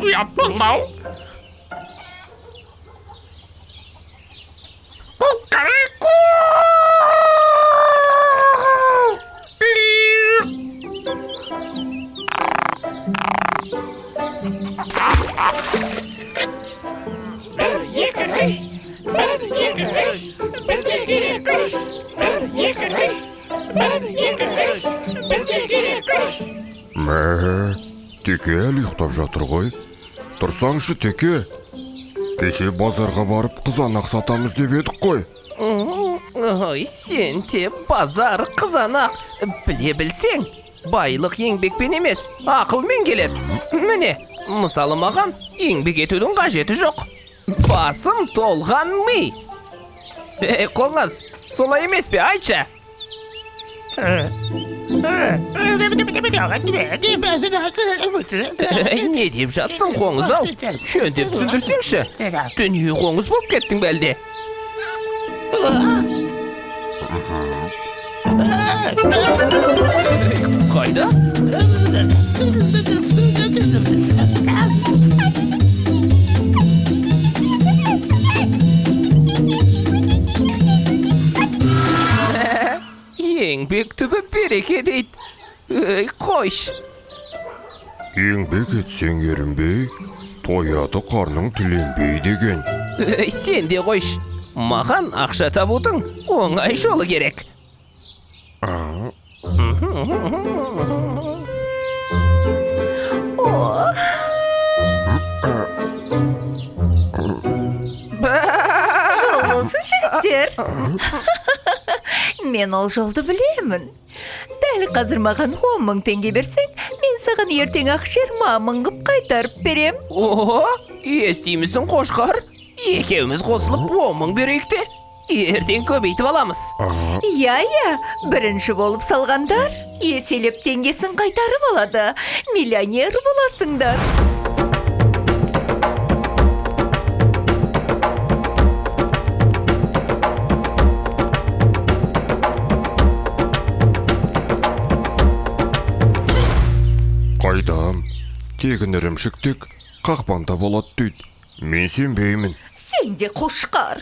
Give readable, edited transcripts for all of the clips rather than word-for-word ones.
Uyattın lan. Bir yıkılış, bir yıkılış, bezirgili kuş. Bir yıkılış, bir yıkılış, bezirgili kuş. Теке әлі ұйықтап жатыр ғой. Тұрсаңшы, теке. Кеше базарға барып қызанақ сатамыз деп едік қой. Ой, сен те базар қызанақ. Біле білсең, байлық еңбекпен емес, ақылмен келеді. Міне, мысалы маған еңбек етудің қажеті жоқ. Басым толған ми. Қоңыз, солай емес пе, айтшы? Не деп жатсың, қоңыз-ау? Шөндеп түсіндірсеңші. Дүние қоңыз болып кеттің бәлде. Қайда? Еңбек түбі береке дейді. Қойш. Еңбек етсең ерінбей, тояды қарның тіленбей деген. Сен де қойш. Маған ақша табудың оңай жолы керек. Olsun жігіттер. Мен ол жолды білемін. Дәл қазір маған 10 мың теңге берсең, мен саған ертең ақ 20 мың қып қайтарып берем. О, естимісің қошқар? Екеуміз қосылып 10 мың берейік те, ертең көбейтіп аламыз. Иә, бірінші болып салғандар еселеп теңгесін қайтарып алады. Миллионер боласыңдар. Қайдам, тегін ірімшіктек қақпанда болады дейді. Мен сенбеймін. Сен де қошқар.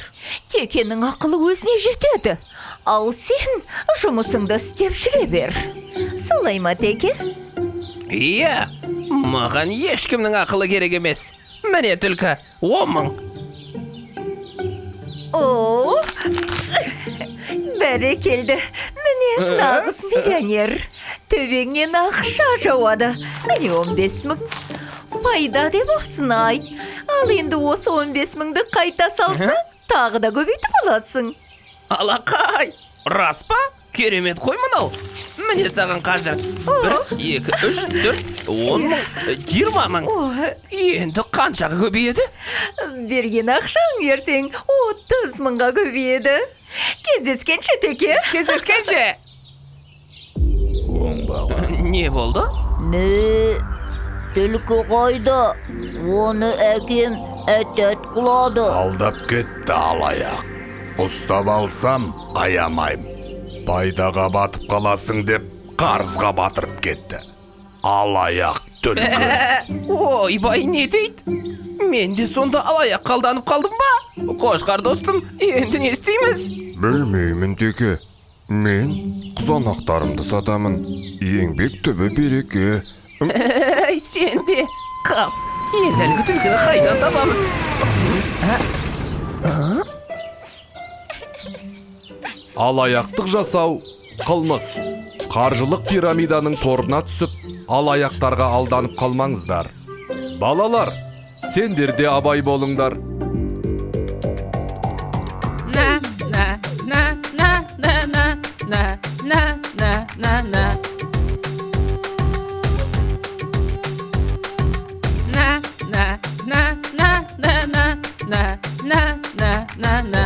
Текенің ақылы өзіне жетеді. Ал сен жұмысыңды істеп жүре бер. Солай ма, Теке? Иә, маған ешкімнің ақылы керек емес. Міне түлкі, 10 мың. О, бәрекелді. Міне нағыз миллионер. Төбеңнен ақша жауады. Міне 15 мың. Пайда деп осыны айт. Ал енді осы 15 мыңды қайта салсаң, тағы да көбейтіп аласың. Алақай, рас па? Керемет қой мынау. Міне саған қазір 1, 2, 3, 4, 10 мың, 20 мың. Енді қаншаға көбейеді? Берген ақшаң ертең 30 мыңға көбейеді. Кездескенше, Теке. Кездескенше. Не болды? Не? Түлкі қойды. Оны әкем әтәт қылады. Алдап кетті алаяқ. Ұстап алсам аямайым. Пайдаға батып қаласың деп қарызға батырып кетті. Алаяқ түлкі. Ойбай, не дейді? Мен де сонда алаяқ қалданып қалдым ба? Қошқар достым, енді не істейміз? Білмеймін, теке. Мен қызанақтарымды сатамын. Еңбек түбі береке. Сен де қап. Енді әлгі түлкіні қайдан табамыз? Алаяқтық жасау қылмыс. Қаржылық пирамиданың торына түсіп, алаяқтарға алданып қалмаңыздар. Балалар, сендер де абай болыңдар. на на на